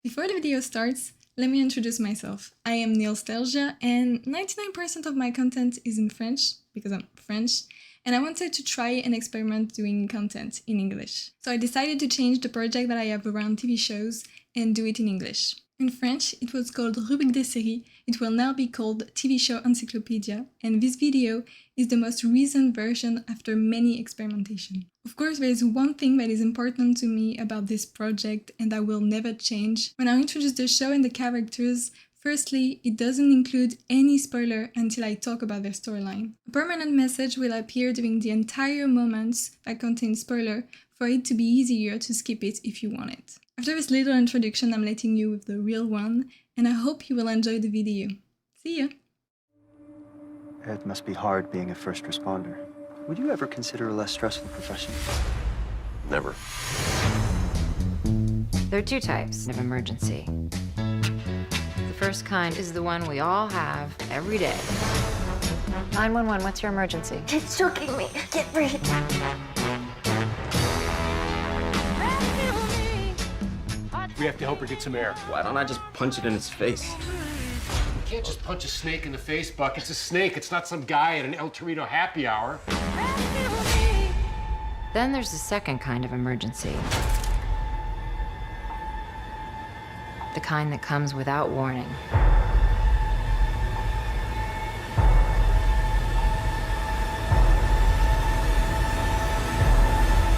Before the video starts, let me introduce myself. I am Nostalgia and 99% of my content is in French, because I'm French, and I wanted to try and experiment doing content in English. So I decided to change the project that I have around TV shows and do it in English. In French, it was called Rubrique des séries. It will now be called TV Shows Encyclopedia, and this video is the most recent version after many experimentation. Of course, there is one thing that is important to me about this project and that will never change. When I introduce the show and the characters, firstly, it doesn't include any spoiler until I talk about their storyline. A permanent message will appear during the entire moments that contain spoiler for it to be easier to skip it if you want it. After this little introduction, I'm letting you with the real one, and I hope you will enjoy the video. See ya! It must be hard being a first responder. Would you ever consider a less stressful profession? Never. There are two types of emergency. The first kind is the one we all have every day. 911, what's your emergency? It's choking me. Get free. We have to help her get some air. Why don't I just punch it in its face? You can't just punch a snake in the face, Buck. It's a snake. It's not some guy at an El Torito happy hour. Then there's the second kind of emergency. The kind that comes without warning.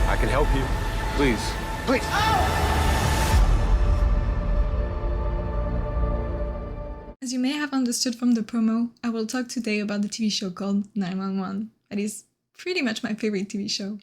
I can help you. Please. Please. As you may have understood from the promo, I will talk today about the TV show called 911. That is pretty much my favorite TV show.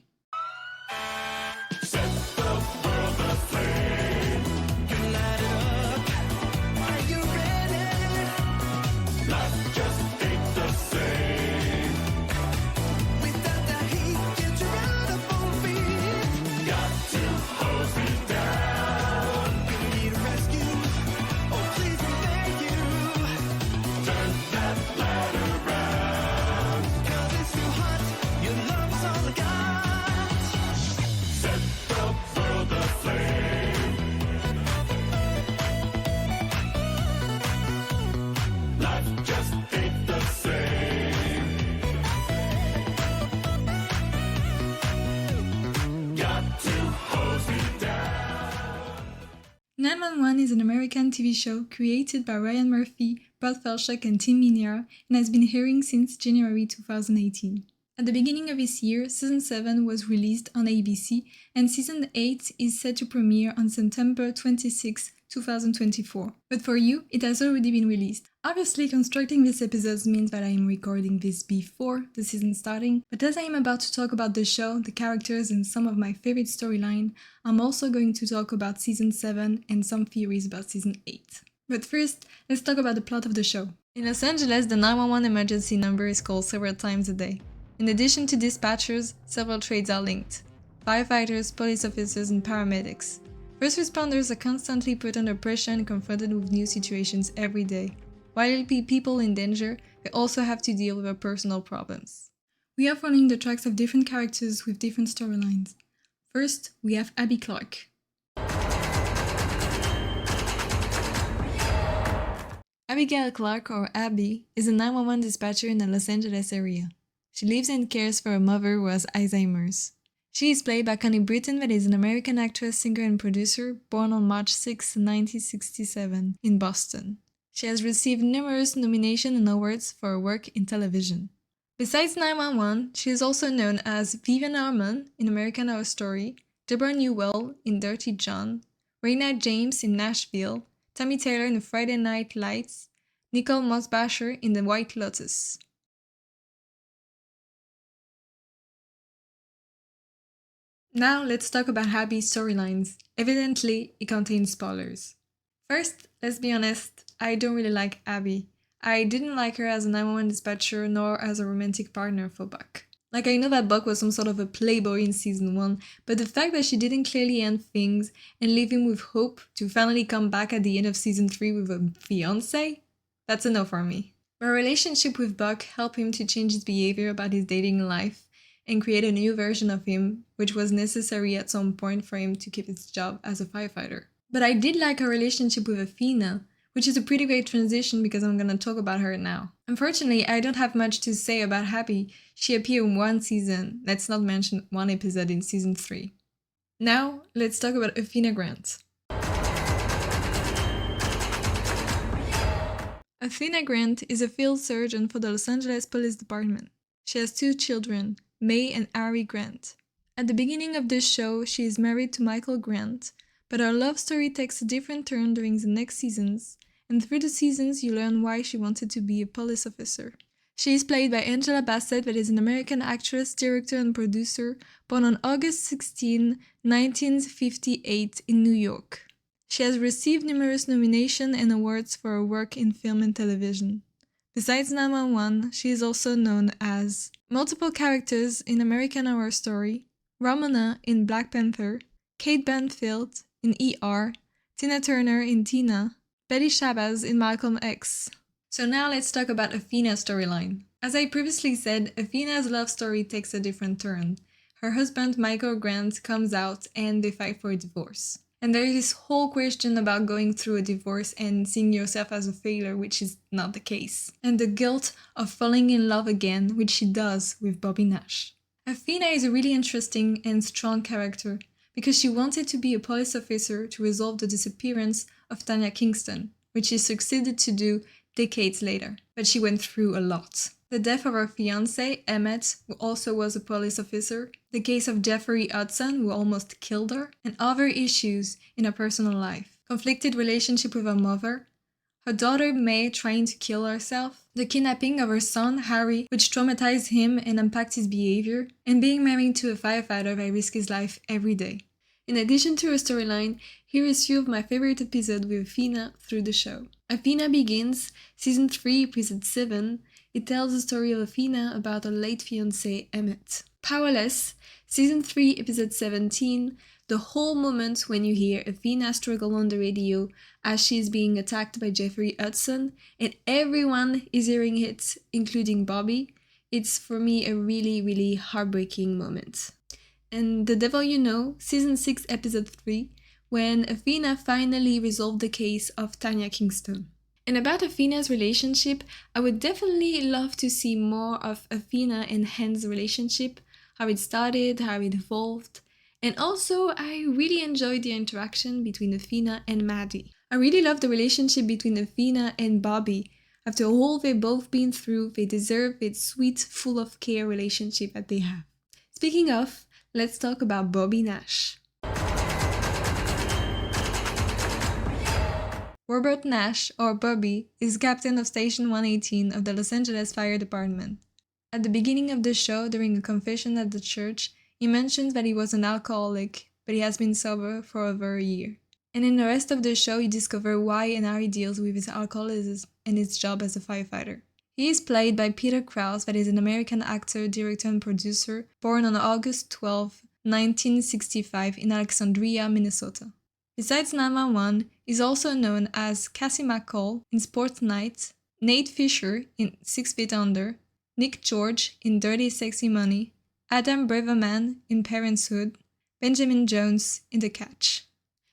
One is an American TV show created by Ryan Murphy, Brad Falchuk and Tim Minear and has been airing since January 2018. At the beginning of this year, Season 7 was released on ABC and Season 8 is set to premiere on September 26, 2024. But for you, it has already been released. Obviously, constructing these episodes means that I am recording this before the season starting, but as I am about to talk about the show, the characters and some of my favorite storyline, I'm also going to talk about Season 7 and some theories about Season 8. But first, let's talk about the plot of the show. In Los Angeles, the 911 emergency number is called several times a day. In addition to dispatchers, several trades are linked: firefighters, police officers, and paramedics. First responders are constantly put under pressure and confronted with new situations every day. While helping people in danger, they also have to deal with their personal problems. We are following the tracks of different characters with different storylines. First, we have Abby Clark. Abigail Clark, or Abby, is a 911 dispatcher in the Los Angeles area. She lives and cares for her mother who has Alzheimer's. She is played by Connie Britton, that is an American actress, singer, and producer, born on March 6, 1967, in Boston. She has received numerous nominations and awards for her work in television. Besides 911, she is also known as Vivian Harmon in American Horror Story, Deborah Newell in Dirty John, Raina James in Nashville, Tammy Taylor in Friday Night Lights, Nicole Mosbacher in The White Lotus. Now let's talk about Abby's storylines. Evidently, it contains spoilers. First, let's be honest, I don't really like Abby. I didn't like her as a 911 dispatcher nor as a romantic partner for Buck. Like, I know that Buck was some sort of a playboy in Season 1, but the fact that she didn't clearly end things and leave him with hope to finally come back at the end of Season 3 with a fiancé, that's a no for me. Her relationship with Buck helped him to change his behavior about his dating life and create a new version of him, which was necessary at some point for him to keep his job as a firefighter. But I did like her relationship with Athena, which is a pretty great transition because I'm gonna talk about her now. Unfortunately, I don't have much to say about Happy. She appeared in one season, let's not mention one episode in season 3. Now, let's talk about Athena Grant. Athena Grant is a field surgeon for the Los Angeles Police Department. She has 2 children, May and Harry Grant. At the beginning of the show, she is married to Michael Grant, but her love story takes a different turn during the next seasons, and through the seasons you learn why she wanted to be a police officer. She is played by Angela Bassett, that is an American actress, director, and producer, born on August 16, 1958 in New York. She has received numerous nominations and awards for her work in film and television. Besides 911, she is also known as multiple characters in American Horror Story, Ramona in Black Panther, Kate Banfield in ER, Tina Turner in Tina, Betty Shabazz in Malcolm X. So now let's talk about Athena's storyline. As I previously said, Athena's love story takes a different turn. Her husband Michael Grant comes out and they fight for a divorce. And there is this whole question about going through a divorce and seeing yourself as a failure, which is not the case. And the guilt of falling in love again, which she does with Bobby Nash. Athena is a really interesting and strong character because she wanted to be a police officer to resolve the disappearance of Tanya Kingston, which she succeeded to do decades later. But she went through a lot. The death of her fiancé, Emmett, who also was a police officer, the case of Jeffrey Hudson, who almost killed her, and other issues in her personal life. Conflicted relationship with her mother, her daughter May trying to kill herself, the kidnapping of her son Harry, which traumatized him and impacted his behavior, and being married to a firefighter that risks his life every day. In addition to her storyline, here is few of my favorite episodes with Athena through the show. Athena Begins, Season 3, Episode 7, it tells the story of Athena about her late fiancé Emmett. Powerless, Season 3, Episode 17, the whole moment when you hear Athena struggle on the radio as she is being attacked by Jeffrey Hudson, and everyone is hearing it, including Bobby. It's for me a really, really heartbreaking moment. And The Devil You Know, Season 6, Episode 3, when Athena finally resolved the case of Tanya Kingston. And about Athena's relationship, I would definitely love to see more of Athena and Hen's relationship, how it started, how it evolved. And also, I really enjoyed the interaction between Athena and Maddie. I really love the relationship between Athena and Bobby. After all they've both been through, they deserve this sweet, full of care relationship that they have. Speaking of, let's talk about Bobby Nash. Robert Nash, or Bobby, is captain of Station 118 of the Los Angeles Fire Department. At the beginning of the show, during a confession at the church, he mentions that he was an alcoholic, but he has been sober for over a year. And in the rest of the show, you discover why and how he deals with his alcoholism and his job as a firefighter. He is played by Peter Krause, that is an American actor, director, and producer, born on August 12, 1965 in Alexandria, Minnesota. Besides 911, he's also known as Cassie McCall in Sports Night, Nate Fisher in 6 Feet Under, Nick George in Dirty Sexy Money, Adam Braverman in Parenthood, Benjamin Jones in The Catch.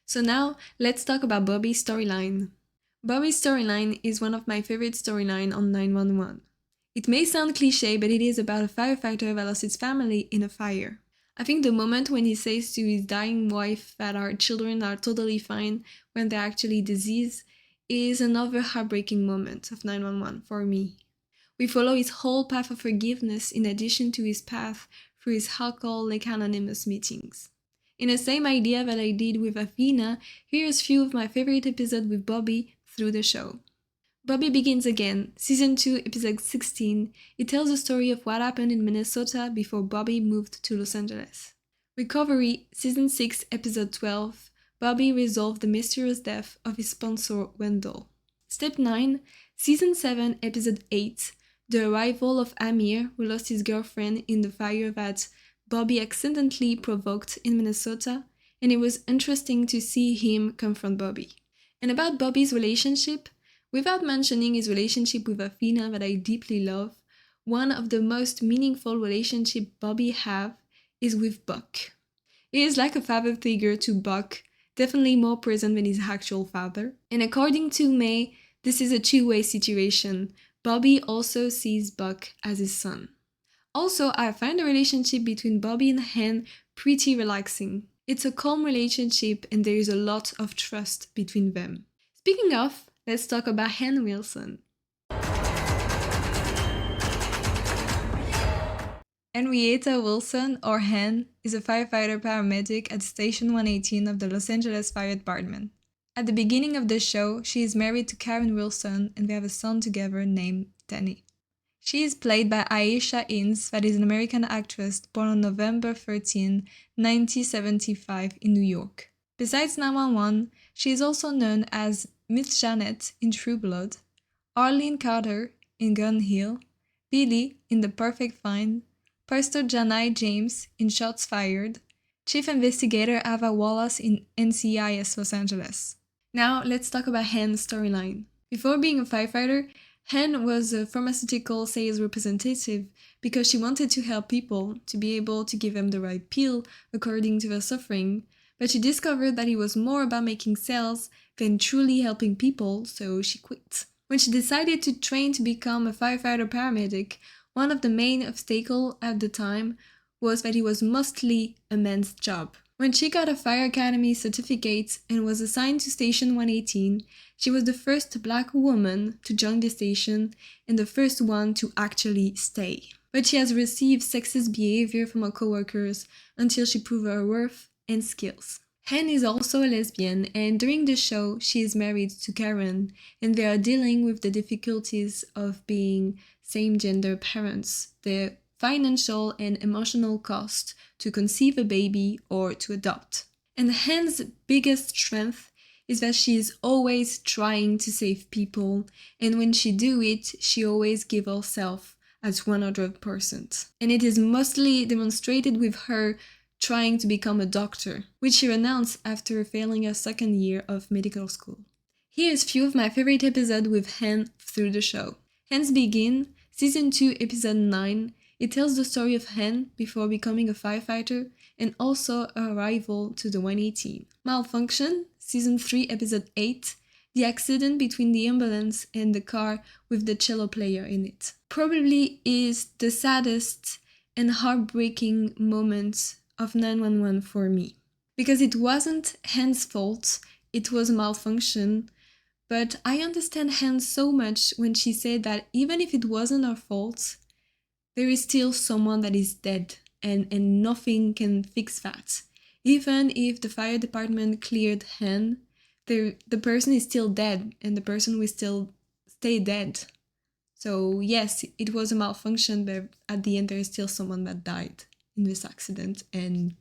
So now, let's talk about Bobby's storyline. Bobby's storyline is one of my favorite storylines on 911. It may sound cliché, but it is about a firefighter that lost his family in a fire. I think the moment when he says to his dying wife that our children are totally fine when they're actually diseased is another heartbreaking moment of 911 for me. We follow his whole path of forgiveness in addition to his path through his Alcoholics Anonymous meetings. In the same idea that I did with Athena, here's few of my favorite episodes with Bobby through the show. Bobby Begins Again, Season 2, Episode 16. It tells the story of what happened in Minnesota before Bobby moved to Los Angeles. Recovery, Season 6, Episode 12. Bobby resolved the mysterious death of his sponsor, Wendell. Step 9, Season 7, Episode 8. The arrival of Amir, who lost his girlfriend in the fire that Bobby accidentally provoked in Minnesota, and it was interesting to see him confront Bobby. And about Bobby's relationship, without mentioning his relationship with Athena that I deeply love, one of the most meaningful relationships Bobby has is with Buck. He is like a father figure to Buck, definitely more present than his actual father. And according to May, this is a two-way situation. Bobby also sees Buck as his son. Also, I find the relationship between Bobby and Hen pretty relaxing. It's a calm relationship and there is a lot of trust between them. Speaking of, let's talk about Hen Wilson. Henrietta Wilson, or Hen, is a firefighter paramedic at Station 118 of the Los Angeles Fire Department. At the beginning of the show, she is married to Karen Wilson and they have a son together named Danny. She is played by Aisha Ince, that is an American actress born on November 13, 1975 in New York. Besides 911, she is also known as Miss Janet in True Blood, Arlene Carter in Gun Hill, Billy in The Perfect Find, Pastor Janai James in Shots Fired, Chief Investigator Ava Wallace in NCIS Los Angeles. Now let's talk about Hen's storyline. Before being a firefighter, Hen was a pharmaceutical sales representative because she wanted to help people, to be able to give them the right pill according to their suffering, but she discovered that it was more about making sales than truly helping people, so she quit. When she decided to train to become a firefighter paramedic, one of the main obstacles at the time was that it was mostly a man's job. When she got a Fire Academy certificate and was assigned to Station 118, she was the first Black woman to join the station and the first one to actually stay. But she has received sexist behavior from her coworkers until she proved her worth and skills. Hen is also a lesbian, and during the show, she is married to Karen, and they are dealing with the difficulties of being same-gender parents, the financial and emotional cost to conceive a baby or to adopt. And Hen's biggest strength is that she is always trying to save people, and when she do it, she always gives herself as 100%. And it is mostly demonstrated with her trying to become a doctor, which she renounced after failing her second year of medical school. Here's few of my favorite episodes with Hen through the show. Hen's Begin, Season 2, Episode 9. It tells the story of Hen before becoming a firefighter and also her arrival to the 118. Malfunction, Season 3, Episode 8. The accident between the ambulance and the car with the cello player in it. Probably is the saddest and heartbreaking moment of 911 for me. Because it wasn't Hen's fault, it was a malfunction, but I understand Hen so much when she said that even if it wasn't her fault, there is still someone that is dead and nothing can fix that. Even if the fire department cleared Hen, the person is still dead and the person will still stay dead. So yes, it was a malfunction, but at the end there is still someone that died in this accident, and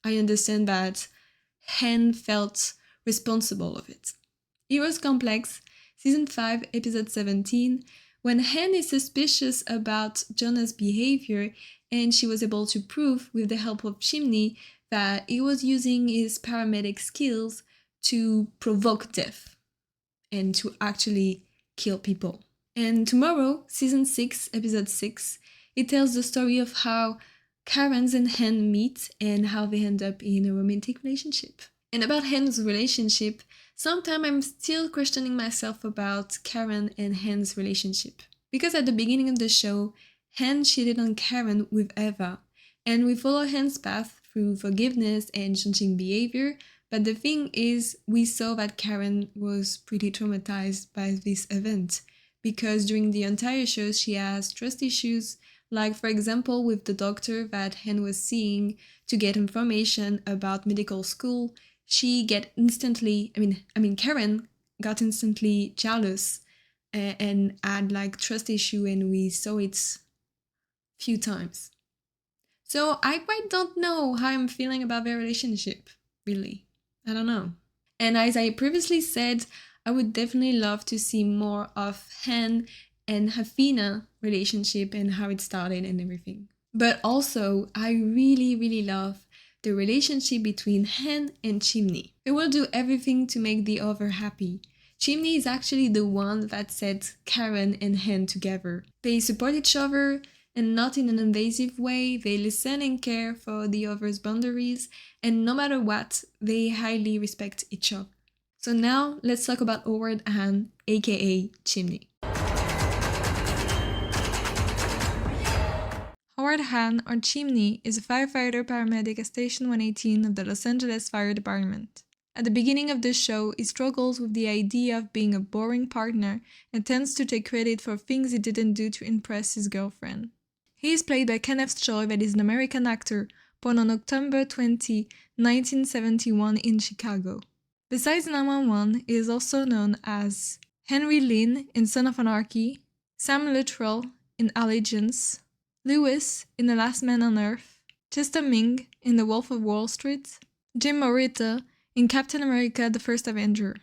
I understand that Hen felt responsible of it. Heroes Complex, Season 5, Episode 17, when Hen is suspicious about Jonah's behavior and she was able to prove with the help of Chimney that he was using his paramedic skills to provoke death and to actually kill people. And tomorrow, Season 6, Episode 6, it tells the story of how Karen's and Hen meet and how they end up in a romantic relationship. And about Hen's relationship, sometimes I'm still questioning myself about Karen and Hen's relationship. Because at the beginning of the show, Hen cheated on Karen with Eva, and we follow Hen's path through forgiveness and changing behavior, but the thing is, we saw that Karen was pretty traumatized by this event, because during the entire show she has trust issues, like for example with the doctor that Hen was seeing to get information about medical school. Karen got instantly jealous and had like trust issue, and we saw it few times. So I quite don't know how I'm feeling about their relationship, really. I don't know. And as I previously said, I would definitely love to see more of Hen and Athena relationship and how it started and everything. But also, I really, really love the relationship between Hen and Chimney. They will do everything to make the other happy. Chimney is actually the one that set Karen and Hen together. They support each other, and not in an invasive way. They listen and care for the other's boundaries, and no matter what, they highly respect each other. So now, let's talk about Howard Han, aka Chimney. Howard Han, or Chimney, is a firefighter paramedic at Station 118 of the Los Angeles Fire Department. At the beginning of the show, he struggles with the idea of being a boring partner and tends to take credit for things he didn't do to impress his girlfriend. He is played by Kenneth Choi, that is an American actor, born on October 20, 1971 in Chicago. Besides 911, he is also known as Henry Lynn in Son of Anarchy, Sam Luttrell in Allegiance, Lewis in The Last Man on Earth, Chester Ming in The Wolf of Wall Street, Jim Morita in Captain America: The First Avenger.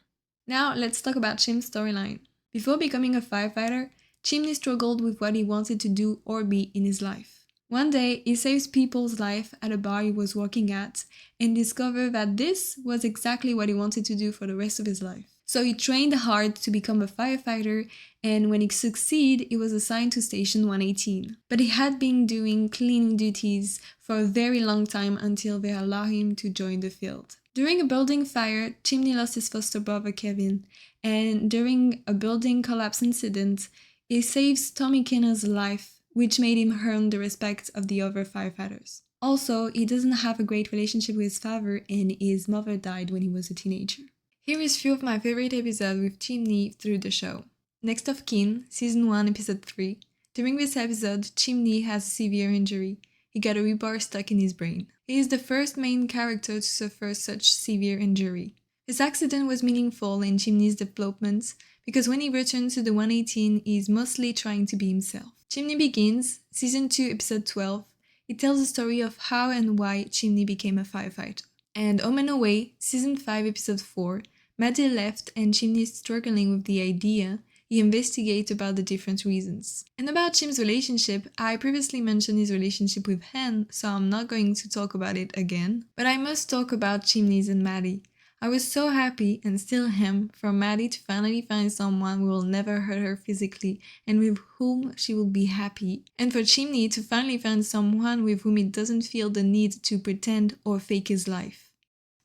Now let's talk about Chim's storyline. Before becoming a firefighter, Chimney struggled with what he wanted to do or be in his life. One day, he saves people's life at a bar he was working at and discovered that this was exactly what he wanted to do for the rest of his life. So he trained hard to become a firefighter, and when he succeeded, he was assigned to Station 118. But he had been doing cleaning duties for a very long time until they allowed him to join the field. During a building fire, Chimney lost his foster brother Kevin, and during a building collapse incident, he saves Tommy Kinner's life, which made him earn the respect of the other firefighters. Also, he doesn't have a great relationship with his father, and his mother died when he was a teenager. Here is few of my favorite episodes with Chimney through the show. Next of Kin, Season 1, Episode 3. During this episode, Chimney has a severe injury. He got a rebar stuck in his brain. He is the first main character to suffer such severe injury. His accident was meaningful in Chimney's development because when he returns to the 118, he is mostly trying to be himself. Chimney Begins, Season 2, Episode 12. It tells the story of how and why Chimney became a firefighter. And Home and Away, Season 5, Episode 4, Maddie left and Chimney is struggling with the idea. He investigates about the different reasons. And about Chim's relationship, I previously mentioned his relationship with Hen, so I'm not going to talk about it again. But I must talk about Chimney's and Maddie. I was so happy, and still am, for Maddie to finally find someone who will never hurt her physically and with whom she will be happy. And for Chimney to finally find someone with whom he doesn't feel the need to pretend or fake his life.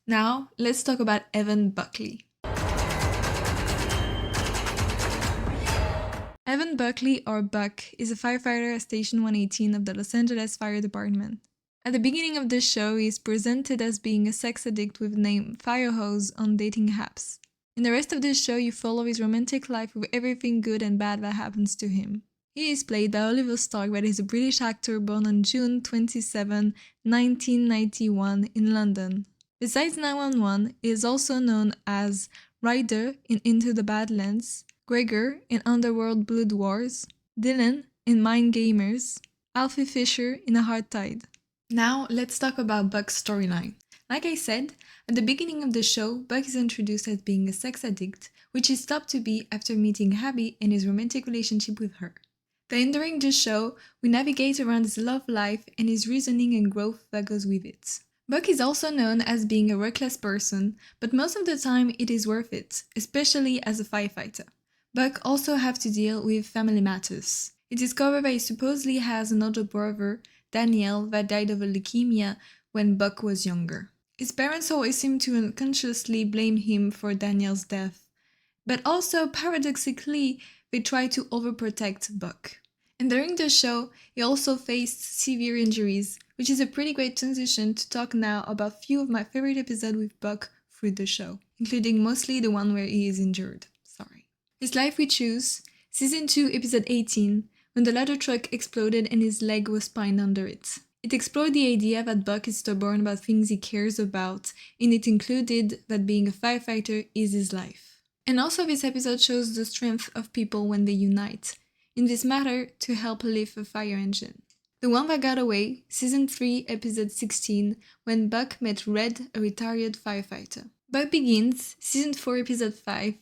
Now, let's talk about Evan Buckley. Evan Buckley, or Buck, is a firefighter at Station 118 of the Los Angeles Fire Department. At the beginning of the show, he is presented as being a sex addict with the name Firehose on dating apps. In the rest of the show, you follow his romantic life with everything good and bad that happens to him. He is played by Oliver Stark, that is a British actor born on June 27, 1991 in London. Besides 911, he is also known as Ryder in Into the Badlands, Gregor in Underworld Blood Wars, Dylan in Mind Gamers, Alfie Fisher in A Hard Tide. Now, let's talk about Buck's storyline. Like I said, at the beginning of the show, Buck is introduced as being a sex addict, which he stopped to be after meeting Abby and his romantic relationship with her. Then during the show, we navigate around his love life and his reasoning and growth that goes with it. Buck is also known as being a reckless person, but most of the time it is worth it, especially as a firefighter. Buck also have to deal with family matters. He discovered that he supposedly has an older brother, Daniel, that died of a leukemia when Buck was younger. His parents always seem to unconsciously blame him for Daniel's death, but also paradoxically, they try to overprotect Buck. And during the show, he also faced severe injuries, which is a pretty great transition to talk now about a few of my favorite episodes with Buck through the show, including mostly the one where he is injured. His Life We Choose, Season 2, Episode 18, when the ladder truck exploded and his leg was pinned under it. It explored the idea that Buck is stubborn about things he cares about, and it included that being a firefighter is his life. And also this episode shows the strength of people when they unite, in this matter to help lift a fire engine. The One That Got Away, Season 3, Episode 16, when Buck met Red, a retired firefighter. Buck Begins, Season 4, Episode 5,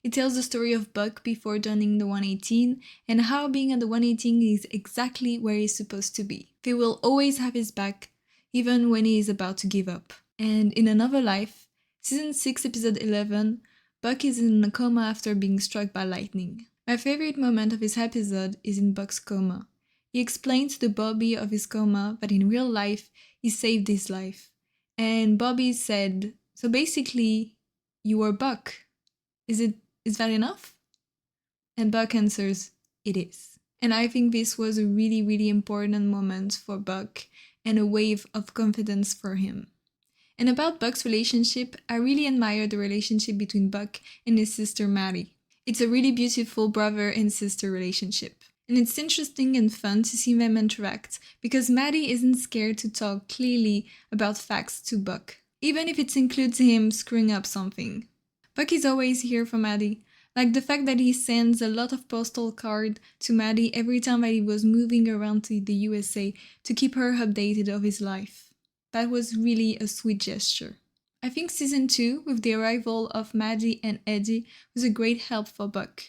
it tells the story of Buck before joining the 118 and how being at the 118 is exactly where he's supposed to be. They will always have his back, even when he is about to give up. And in Another Life, Season 6, Episode 11, Buck is in a coma after being struck by lightning. My favorite moment of this episode is in Buck's coma. He explained to the Bobby of his coma that in real life, he saved his life. And Bobby said, "So basically, you were Buck. Is that enough?" And Buck answers, "It is." And I think this was a really, really important moment for Buck and a wave of confidence for him. And about Buck's relationship, I really admire the relationship between Buck and his sister Maddie. It's a really beautiful brother and sister relationship. And it's interesting and fun to see them interact because Maddie isn't scared to talk clearly about facts to Buck, even if it includes him screwing up something. Buck is always here for Maddie, like the fact that he sends a lot of postal cards to Maddie every time that he was moving around to the USA to keep her updated of his life. That was really a sweet gesture. I think season 2, with the arrival of Maddie and Eddie, was a great help for Buck.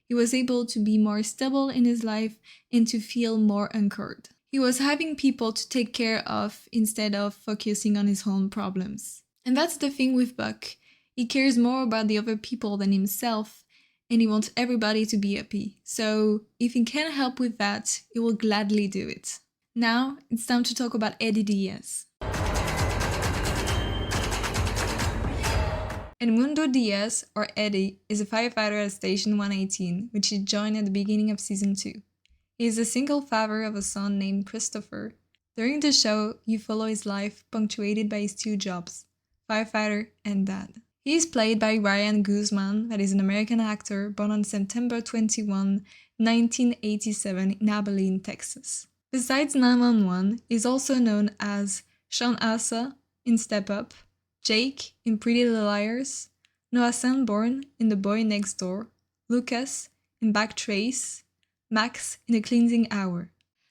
He was able to be more stable in his life and to feel more anchored. He was having people to take care of instead of focusing on his own problems. And that's the thing with Buck. He cares more about the other people than himself, and he wants everybody to be happy. So if he can help with that, he will gladly do it. Now it's time to talk about Eddie Diaz. Edmundo Diaz, or Eddie, is a firefighter at Station 118, which he joined at the beginning of season 2. He is a single father of a son named Christopher. During the show, you follow his life punctuated by his 2 jobs, firefighter and dad. He is played by Ryan Guzman, that is an American actor born on September 21, 1987 in Abilene, Texas. Besides 911, he is also known as Sean Asa in Step Up, Jake in Pretty Little Liars, Noah Sanborn in The Boy Next Door, Lucas in Back Trace, Max in The Cleansing Hour.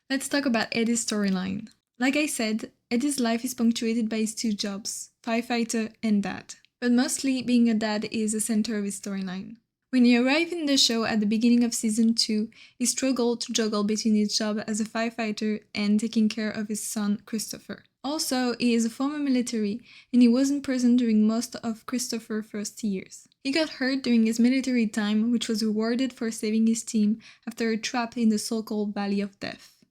Let's talk about Eddie's storyline. Like I said, Eddie's life is punctuated by his 2 jobs, firefighter and dad. But mostly being a dad is the center of his storyline. When he arrived in the show at the beginning of season 2, he struggled to juggle between his job as a firefighter and taking care of his son, Christopher. Also, he is a former military, and he wasn't present during most of Christopher's first years. He got hurt during his military time, which was rewarded for saving his team after a trap in the so-called Valley of Death.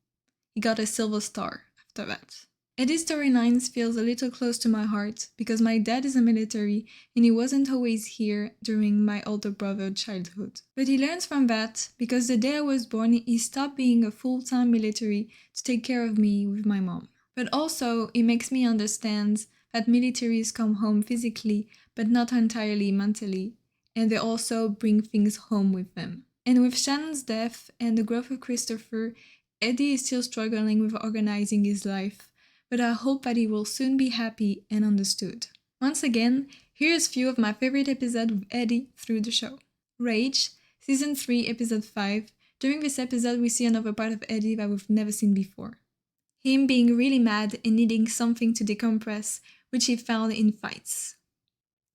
He got a Silver Star after that. Eddie's storyline feels a little close to my heart because my dad is a military and he wasn't always here during my older brother's childhood. But he learns from that because the day I was born, he stopped being a full-time military to take care of me with my mom. But also, it makes me understand that militaries come home physically, but not entirely mentally, and they also bring things home with them. And with Shannon's death and the growth of Christopher, Eddie is still struggling with organizing his life, but I hope that he will soon be happy and understood. Once again, here's a few of my favorite episodes with Eddie through the show. Rage, Season 3, Episode 5. During this episode, we see another part of Eddie that we've never seen before. Him being really mad and needing something to decompress, which he found in fights.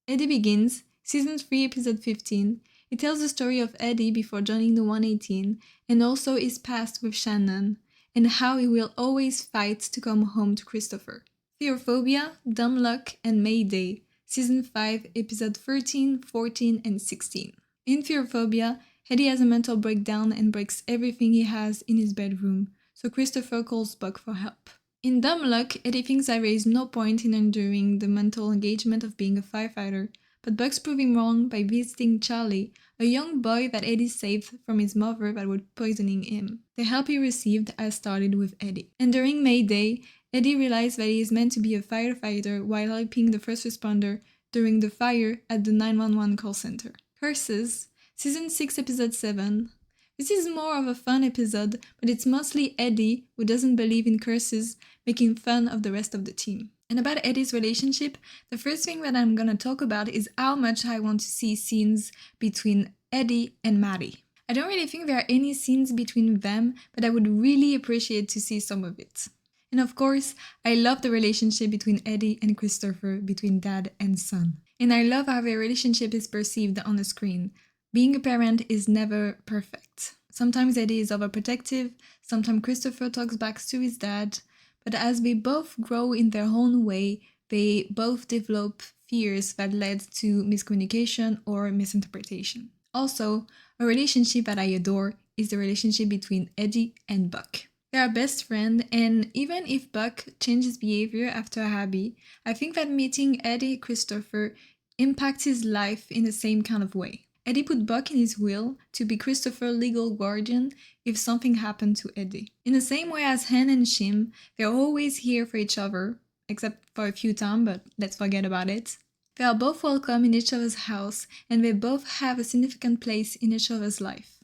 Eddie Begins, Season 3, Episode 15. It tells the story of Eddie before joining the 118 and also his past with Shannon, and how he will always fight to come home to Christopher. Fearphobia, Dumb Luck, and Mayday, Season 5, Episode 13, 14, and 16. In Fearphobia, Eddie has a mental breakdown and breaks everything he has in his bedroom, so Christopher calls Buck for help. In Dumb Luck, Eddie thinks there is no point in enduring the mental engagement of being a firefighter, but Buck's proving wrong by visiting Charlie, a young boy that Eddie saved from his mother that was poisoning him. The help he received has started with Eddie. And during Mayday, Eddie realized that he is meant to be a firefighter while helping the first responder during the fire at the 911 call center. Curses, Season 6, Episode 7. This is more of a fun episode, but it's mostly Eddie, who doesn't believe in curses, making fun of the rest of the team. And about Eddie's relationship, the first thing that I'm gonna talk about is how much I want to see scenes between Eddie and Maddie. I don't really think there are any scenes between them, but I would really appreciate to see some of it. And of course, I love the relationship between Eddie and Christopher, between dad and son. And I love how their relationship is perceived on the screen. Being a parent is never perfect. Sometimes Eddie is overprotective, sometimes Christopher talks back to his dad, but as they both grow in their own way, they both develop fears that led to miscommunication or misinterpretation. Also, a relationship that I adore is the relationship between Eddie and Buck. They are best friends, and even if Buck changes behavior after Abby, I think that meeting Eddie Christopher impacts his life in the same kind of way. Eddie put Buck in his will to be Christopher's legal guardian if something happened to Eddie. In the same way as Hen and Chim, they're always here for each other, except for a few times, but let's forget about it. They are both welcome in each other's house, and they both have a significant place in each other's life.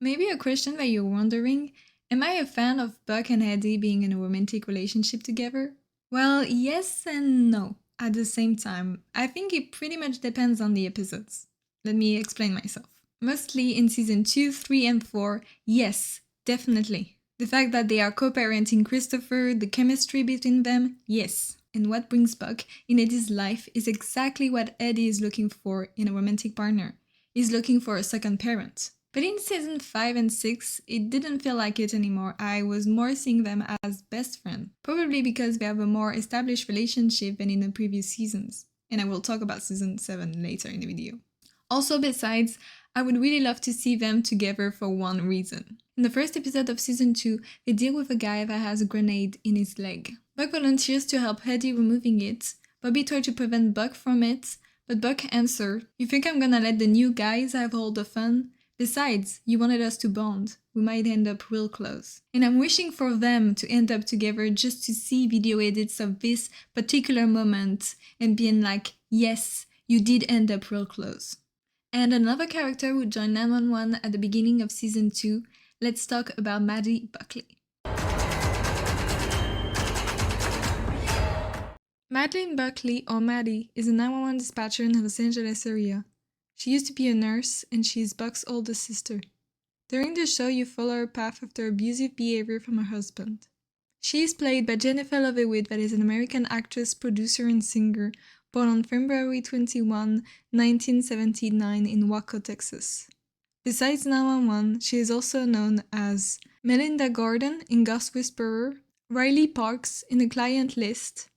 Maybe a question that you're wondering, am I a fan of Buck and Eddie being in a romantic relationship together? Well, yes and no at the same time. I think it pretty much depends on the episodes. Let me explain myself. Mostly in season 2, 3, and 4, yes, definitely. The fact that they are co-parenting Christopher, the chemistry between them, yes. And what brings Buck in Eddie's life is exactly what Eddie is looking for in a romantic partner. He's looking for a second parent. But in season 5 and 6, it didn't feel like it anymore. I was more seeing them as best friends. Probably because they have a more established relationship than in the previous seasons. And I will talk about season 7 later in the video. Also, besides, I would really love to see them together for one reason. In the first episode of season 2, they deal with a guy that has a grenade in his leg. Buck volunteers to help Eddie removing it. Bobby tried to prevent Buck from it, but Buck answered, "You think I'm gonna let the new guys have all the fun? Besides, you wanted us to bond. We might end up real close." And I'm wishing for them to end up together just to see video edits of this particular moment and being like, yes, you did end up real close. And another character would join 911 at the beginning of season 2. Let's talk about Maddie Buckley. Madeline Buckley, or Maddie, is a 911 dispatcher in the Los Angeles area. She used to be a nurse, and she is Buck's older sister. During the show, you follow her path after abusive behavior from her husband. She is played by Jennifer Love Hewitt, that is an American actress, producer, and singer, born on February 21, 1979 in Waco, Texas. Besides 911, she is also known as Melinda Gordon in Ghost Whisperer, Riley Parks in The Client List,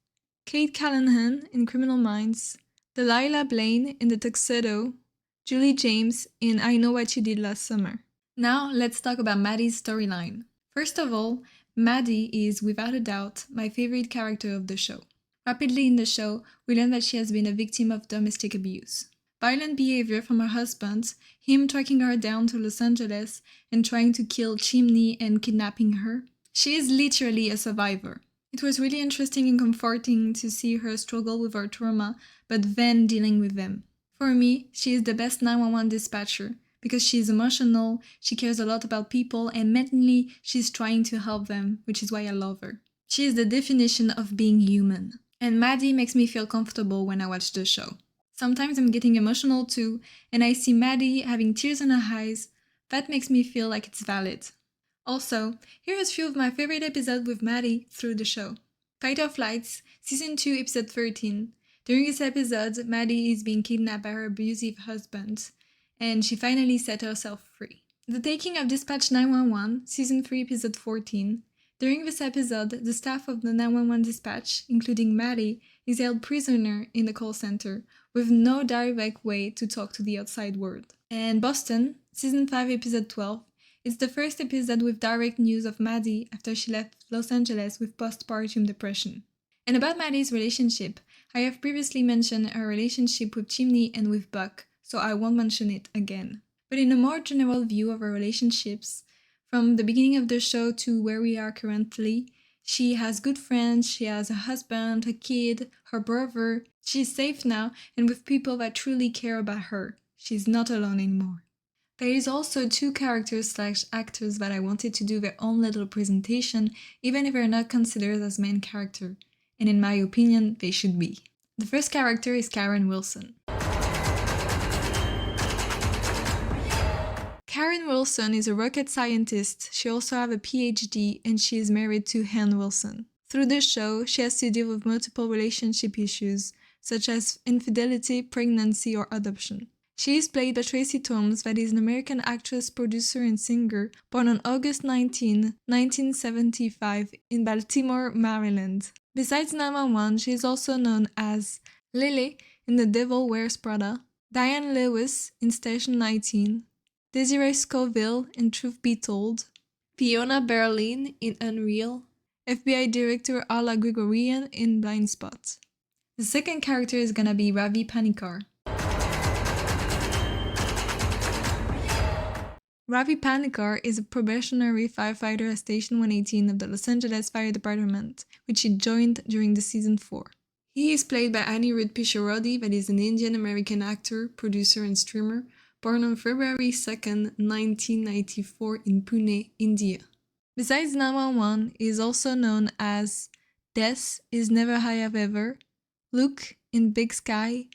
Kate Callahan in Criminal Minds, Delilah Blaine in The Tuxedo, Julie James in I Know What You Did Last Summer. Now let's talk about Maddie's storyline. First of all, Maddie is without a doubt my favorite character of the show. Rapidly in the show, we learn that she has been a victim of domestic abuse. Violent behavior from her husband, him tracking her down to Los Angeles and trying to kill Chimney and kidnapping her. She is literally a survivor. It was really interesting and comforting to see her struggle with her trauma, but then dealing with them. For me, she is the best 911 dispatcher because she is emotional, she cares a lot about people, and mentally she's trying to help them, which is why I love her. She is the definition of being human. And Maddie makes me feel comfortable when I watch the show. Sometimes I'm getting emotional too, and I see Maddie having tears in her eyes. That makes me feel like it's valid. Also, here is a few of my favorite episodes with Maddie through the show. Fight or Flights, Season 2, Episode 13. During this episode, Maddie is being kidnapped by her abusive husband, and she finally set herself free. The Taking of Dispatch 911, Season 3, Episode 14. During this episode, the staff of the 911 dispatch, including Maddie, is held prisoner in the call center, with no direct way to talk to the outside world. And Boston, Season 5, Episode 12, is the first episode with direct news of Maddie after she left Los Angeles with postpartum depression. And about Maddie's relationship, I have previously mentioned her relationship with Chimney and with Buck, so I won't mention it again. But in a more general view of her relationships, from the beginning of the show to where we are currently, she has good friends, she has a husband, a kid, her brother. She's safe now and with people that truly care about her. She's not alone anymore. There is also 2 characters/actors that I wanted to do their own little presentation, even if they're not considered as main character. And in my opinion, they should be. The first character is Karen Wilson. Karen Wilson is a rocket scientist. She also has a PhD and she is married to Hen Wilson. Through the show, she has to deal with multiple relationship issues, such as infidelity, pregnancy, or adoption. She is played by Tracy Thoms, that is an American actress, producer, and singer, born on August 19, 1975 in Baltimore, Maryland. Besides 911, she is also known as Lily in The Devil Wears Prada, Diane Lewis in Station 19, Desiree Scoville in Truth Be Told, Fiona Berlin in Unreal, FBI Director Ala Grigorian in Blind Spot. The second character is gonna be Ravi Panikkar. Ravi Panikkar is a probationary firefighter at Station 118 of the Los Angeles Fire Department, which he joined during the season 4. He is played by Anirudh Pisharodi, that is an Indian-American actor, producer and streamer, born on February 2nd, 1994 in Pune, India. Besides 911, he is also known as Des is Never High Have Ever, Luke in Big Sky,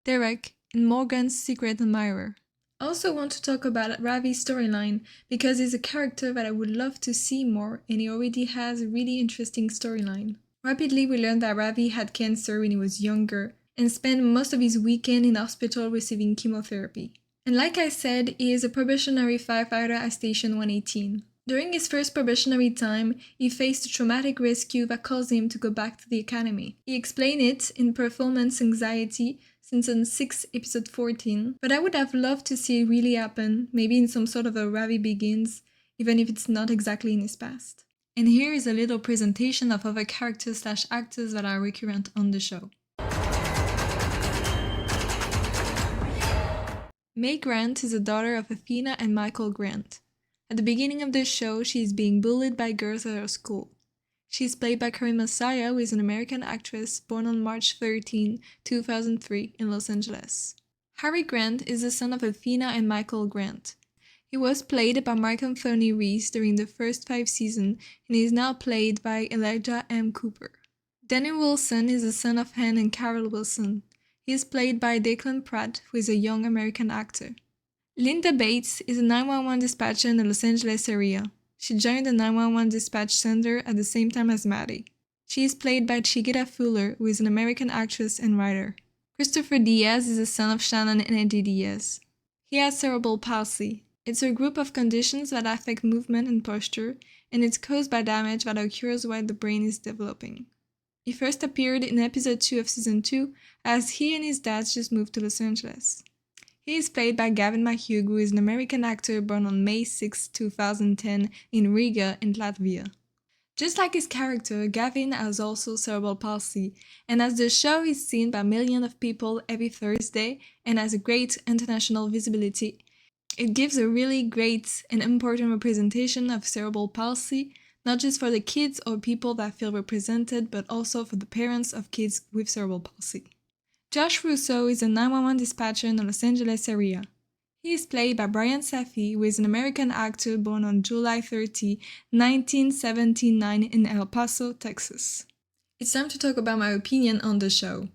Derek in Morgan's Secret Admirer. I also want to talk about Ravi's storyline because he's a character that I would love to see more and he already has a really interesting storyline. Rapidly we learned that Ravi had cancer when he was younger and spent most of his weekend in hospital receiving chemotherapy. And like I said, he is a probationary firefighter at Station 118. During his first probationary time, he faced a traumatic rescue that caused him to go back to the academy. He explained it in Performance Anxiety, Season 6, Episode 14, but I would have loved to see it really happen, maybe in some sort of a Ravi Begins, even if it's not exactly in his past. And here is a little presentation of other characters/actors that are recurrent on the show. May Grant is the daughter of Athena and Michael Grant. At the beginning of the show, she is being bullied by girls at her school. She is played by Karim Messiah, who is an American actress born on March 13, 2003 in Los Angeles. Harry Grant is the son of Athena and Michael Grant. He was played by Mark Anthony Reese during the first 5 seasons and is now played by Elijah M. Cooper. Hen Wilson is the son of Hen and Carol Wilson. He is played by Declan Pratt, who is a young American actor. Linda Bates is a 911 dispatcher in the Los Angeles area. She joined the 911 dispatch center at the same time as Maddie. She is played by Chiquita Fuller, who is an American actress and writer. Christopher Diaz is the son of Shannon and Eddie Diaz. He has cerebral palsy. It's a group of conditions that affect movement and posture, and it's caused by damage that occurs while the brain is developing. He first appeared in episode 2 of season 2 as he and his dad just moved to Los Angeles. He is played by Gavin McHugh, who is an American actor born on May 6, 2010 in Riga in Latvia. Just like his character, Gavin has also cerebral palsy, and as the show is seen by millions of people every Thursday and has a great international visibility, it gives a really great and important representation of cerebral palsy, not just for the kids or people that feel represented, but also for the parents of kids with cerebral palsy. Josh Russo is a 911 dispatcher in the Los Angeles area. He is played by Brian Safi, who is an American actor born on July 30, 1979 in El Paso, Texas. It's time to talk about my opinion on the show.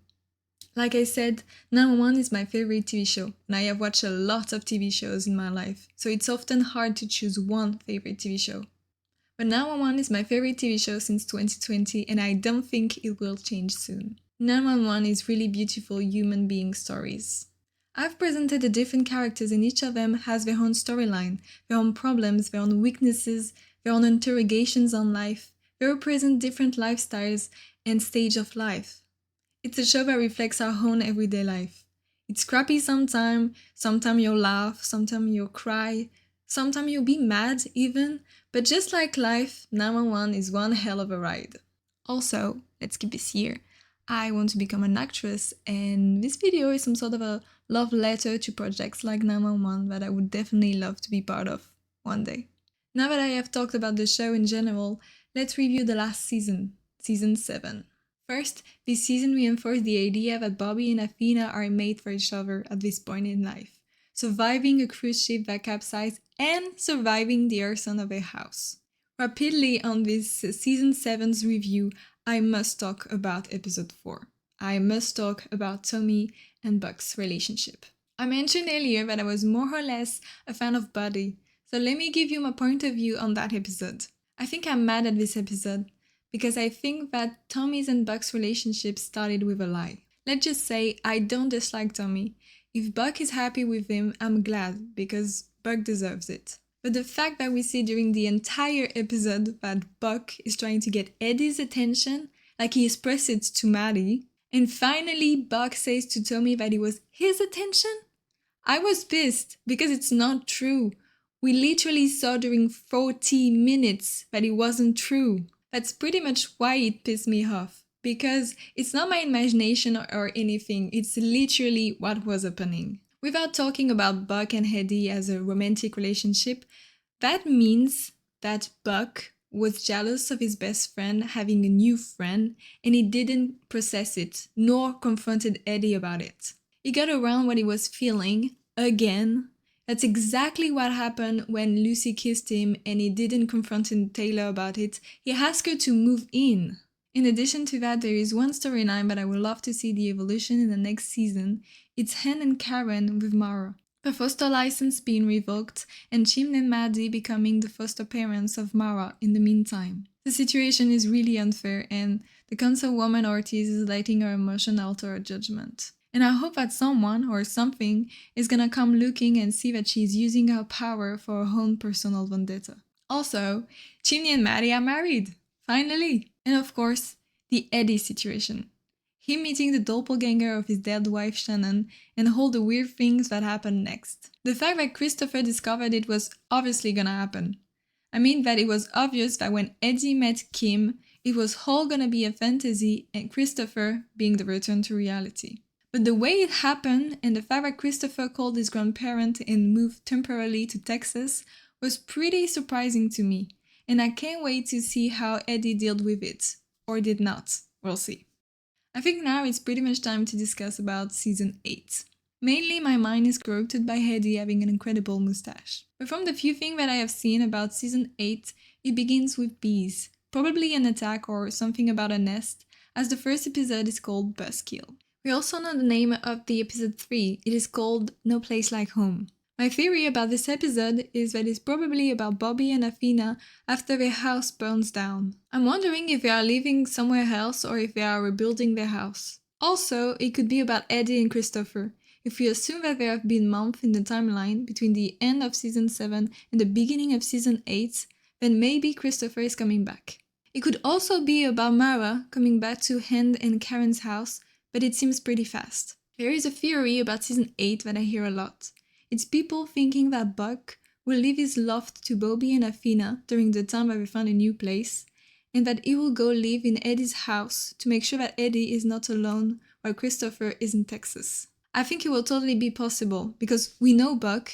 Like I said, 911 is my favorite TV show, and I have watched a lot of TV shows in my life, so it's often hard to choose one favorite TV show. But 911 is my favorite TV show since 2020, and I don't think it will change soon. 911 is really beautiful human being stories. I've presented the different characters and each of them has their own storyline, their own problems, their own weaknesses, their own interrogations on life. They represent different lifestyles and stage of life. It's a show that reflects our own everyday life. It's crappy sometimes you'll laugh, sometimes you'll cry, sometimes you'll be mad even, but just like life, 911 is one hell of a ride. Also, let's keep this here. I want to become an actress, and this video is some sort of a love letter to projects like 911 that I would definitely love to be part of one day. Now that I have talked about the show in general, let's review the last season, season 7. First, this season reinforced the idea that Bobby and Athena are made for each other at this point in life, surviving a cruise ship that capsized and surviving the arson of a house. Rapidly on this season 7's review, I must talk about episode 4. I must talk about Tommy and Buck's relationship. I mentioned earlier that I was more or less a fan of Buddie, so let me give you my point of view on that episode. I think I'm mad at this episode because I think that Tommy's and Buck's relationship started with a lie. Let's just say I don't dislike Tommy. If Buck is happy with him, I'm glad because Buck deserves it. But the fact that we see during the entire episode that Buck is trying to get Eddie's attention, like he expressed it to Maddie, and finally Buck says to Tommy that it was his attention? I was pissed because it's not true. We literally saw during 40 minutes that it wasn't true. That's pretty much why it pissed me off. Because it's not my imagination or anything, it's literally what was happening. Without talking about Buck and Eddie as a romantic relationship, that means that Buck was jealous of his best friend having a new friend and he didn't process it, nor confronted Eddie about it. He got around what he was feeling, again. That's exactly what happened when Lucy kissed him and he didn't confront Taylor about it. He asked her to move in. In addition to that, there is one storyline that I would love to see the evolution in the next season. It's Hen and Karen with Mara. The foster license being revoked, and Chimney and Maddie becoming the foster parents of Mara in the meantime. The situation is really unfair, and the councilwoman Ortiz is letting her emotion alter her judgment. And I hope that someone or something is gonna come looking and see that she's using her power for her own personal vendetta. Also, Chimney and Maddie are married! Finally! And of course, the Eddie situation. Him meeting the doppelganger of his dead wife Shannon and all the weird things that happened next. The fact that Christopher discovered it was obviously gonna happen. I mean that it was obvious that when Eddie met Kim, it was all gonna be a fantasy and Christopher being the return to reality. But the way it happened and the fact that Christopher called his grandparent and moved temporarily to Texas was pretty surprising to me. And I can't wait to see how Eddie dealt with it. Or did not. We'll see. I think now it's pretty much time to discuss about Season 8. Mainly my mind is corrupted by Eddie having an incredible mustache. But from the few things that I have seen about Season 8, it begins with bees. Probably an attack or something about a nest, as the first episode is called Buzzkill. We also know the name of the episode 3. It is called No Place Like Home. My theory about this episode is that it's probably about Bobby and Athena after their house burns down. I'm wondering if they are living somewhere else or if they are rebuilding their house. Also, it could be about Eddie and Christopher. If we assume that there have been months in the timeline between the end of Season 7 and the beginning of Season 8, then maybe Christopher is coming back. It could also be about Mara coming back to Hen and Karen's house, but it seems pretty fast. There is a theory about Season 8 that I hear a lot. It's people thinking that Buck will leave his loft to Bobby and Athena during the time that they find a new place, and that he will go live in Eddie's house to make sure that Eddie is not alone while Christopher is in Texas. I think it will totally be possible, because we know Buck,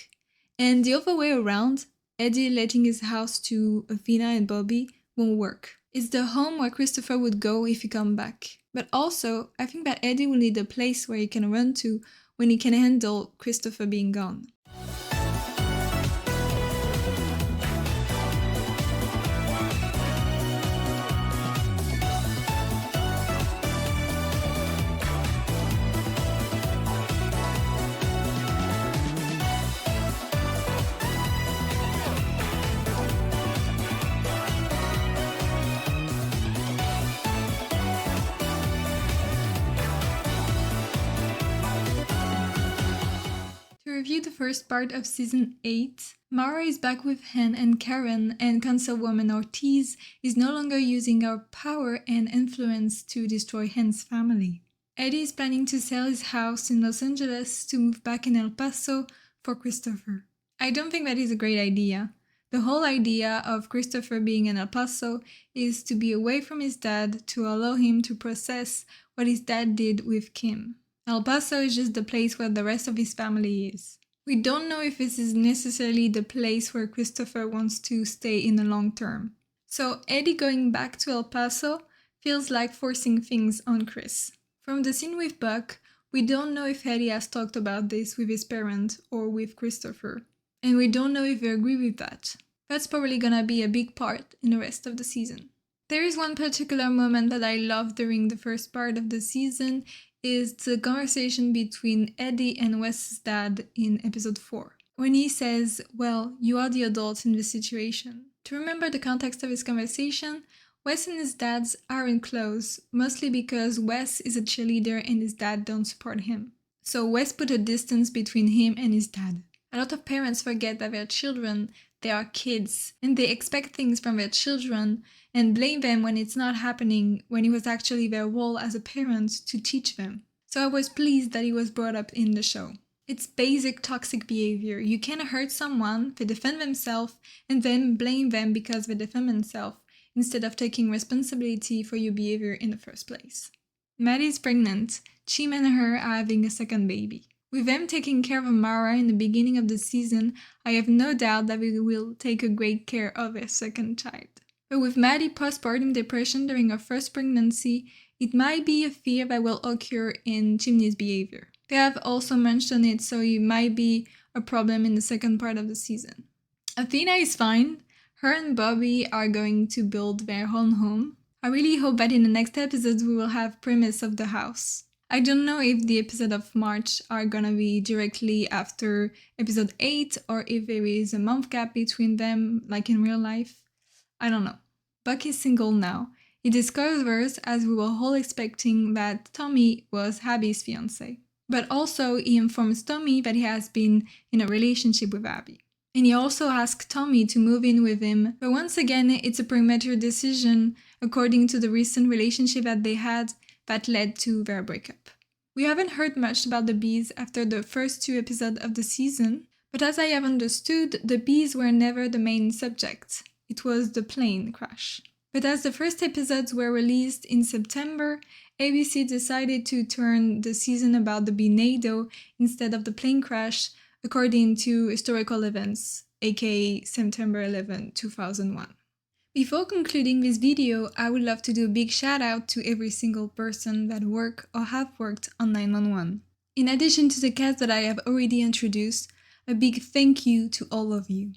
and the other way around, Eddie letting his house to Athena and Bobby won't work. It's the home where Christopher would go if he come back. But also, I think that Eddie will need a place where he can run to when he can handle Christopher being gone. To review the first part of Season 8, Mara is back with Hen and Karen, and Councilwoman Ortiz is no longer using her power and influence to destroy Hen's family. Eddie is planning to sell his house in Los Angeles to move back in El Paso for Christopher. I don't think that is a great idea. The whole idea of Christopher being in El Paso is to be away from his dad to allow him to process what his dad did with Kim. El Paso is just the place where the rest of his family is. We don't know if this is necessarily the place where Christopher wants to stay in the long term. So Eddie going back to El Paso feels like forcing things on Chris. From the scene with Buck, we don't know if Eddie has talked about this with his parent or with Christopher. And we don't know if they agree with that. That's probably gonna be a big part in the rest of the season. There is one particular moment that I loved during the first part of the season is the conversation between Eddie and Wes's dad in episode 4. When he says, well, you are the adult in this situation. To remember the context of his conversation, Wes and his dads aren't close, mostly because Wes is a cheerleader and his dad don't support him. So Wes put a distance between him and his dad. A lot of parents forget that their children, they are kids, and they expect things from their children and blame them when it's not happening, when it was actually their role as a parent to teach them. So I was pleased that it was brought up in the show. It's basic toxic behavior. You can hurt someone, they defend themselves, and then blame them because they defend themselves, instead of taking responsibility for your behavior in the first place. Maddie is pregnant. Chim and her are having a second baby. With them taking care of Amara in the beginning of the season, I have no doubt that they will take a great care of their second child. But with Maddie postpartum depression during her first pregnancy, it might be a fear that will occur in Chimney's behavior. They have also mentioned it, so it might be a problem in the second part of the season. Athena is fine. Her and Bobby are going to build their own home. I really hope that in the next episodes we will have premise of the house. I don't know if the episode of March are gonna be directly after episode 8 or if there is a month gap between them, like in real life. I don't know. Buck is single now. He discovers, as we were all expecting, that Tommy was Abby's fiancé. But also he informs Tommy that he has been in a relationship with Abby. And he also asks Tommy to move in with him, but once again it's a premature decision according to the recent relationship that they had that led to their breakup. We haven't heard much about the bees after the first 2 episodes of the season, but as I have understood, the bees were never the main subject. It was the plane crash. But as the first episodes were released in September, ABC decided to turn the season about the Benado instead of the plane crash according to historical events, aka September 11, 2001. Before concluding this video, I would love to do a big shout out to every single person that work or have worked on 911. In addition to the cast that I have already introduced, a big thank you to all of you.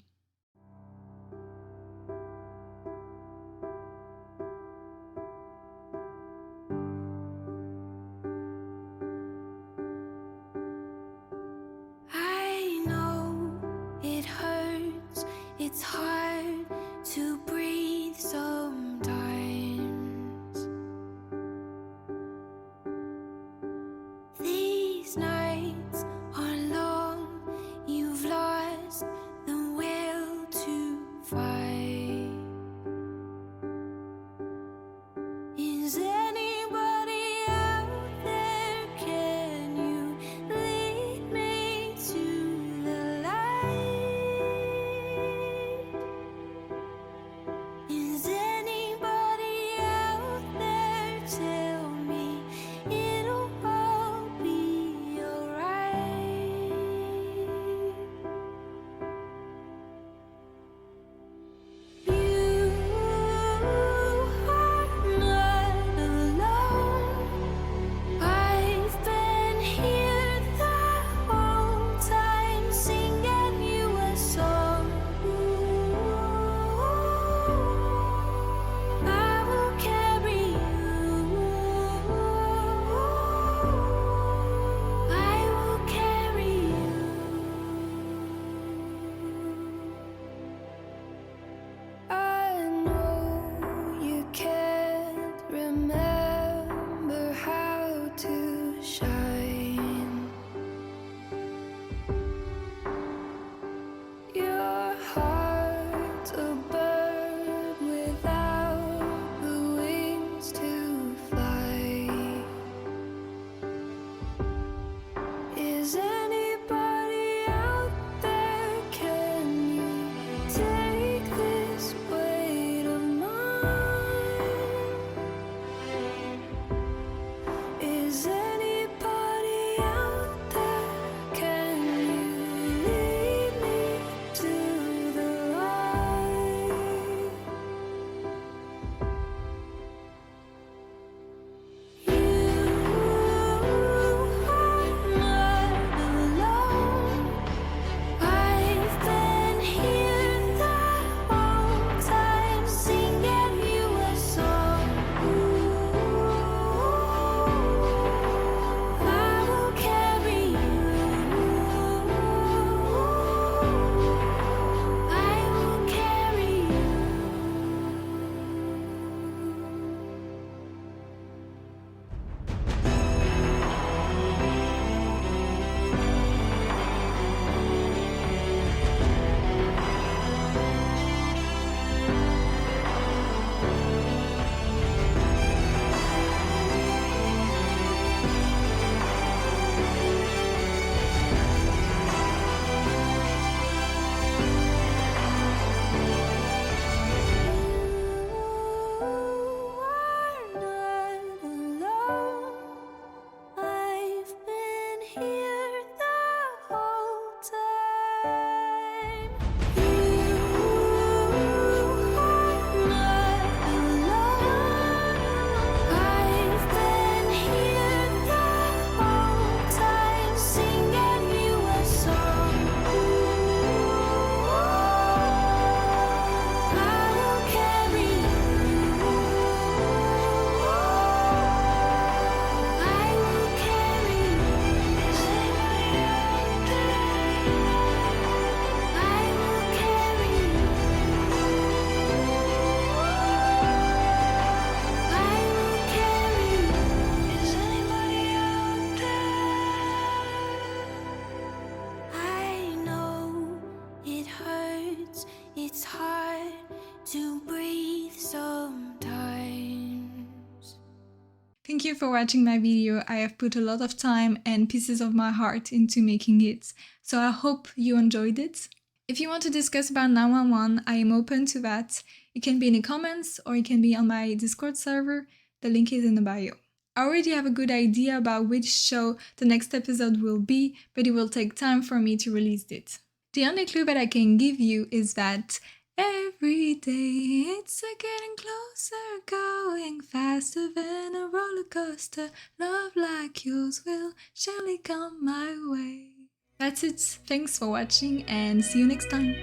It's hard to breathe sometimes. These nights are long, you've lost the will to fight. Is anybody out there? Can you lead me to the light? Is any words. It's hard to breathe sometimes. Thank you for watching my video. I have put a lot of time and pieces of my heart into making it, so I hope you enjoyed it. If you want to discuss about 911, I am open to that. It can be in the comments or it can be on my Discord server. The link is in the bio. I already have a good idea about which show the next episode will be, but it will take time for me to release it. The only clue that I can give you is that every day it's a getting closer, going faster than a roller coaster. Love like yours will surely come my way. That's it. Thanks for watching and see you next time.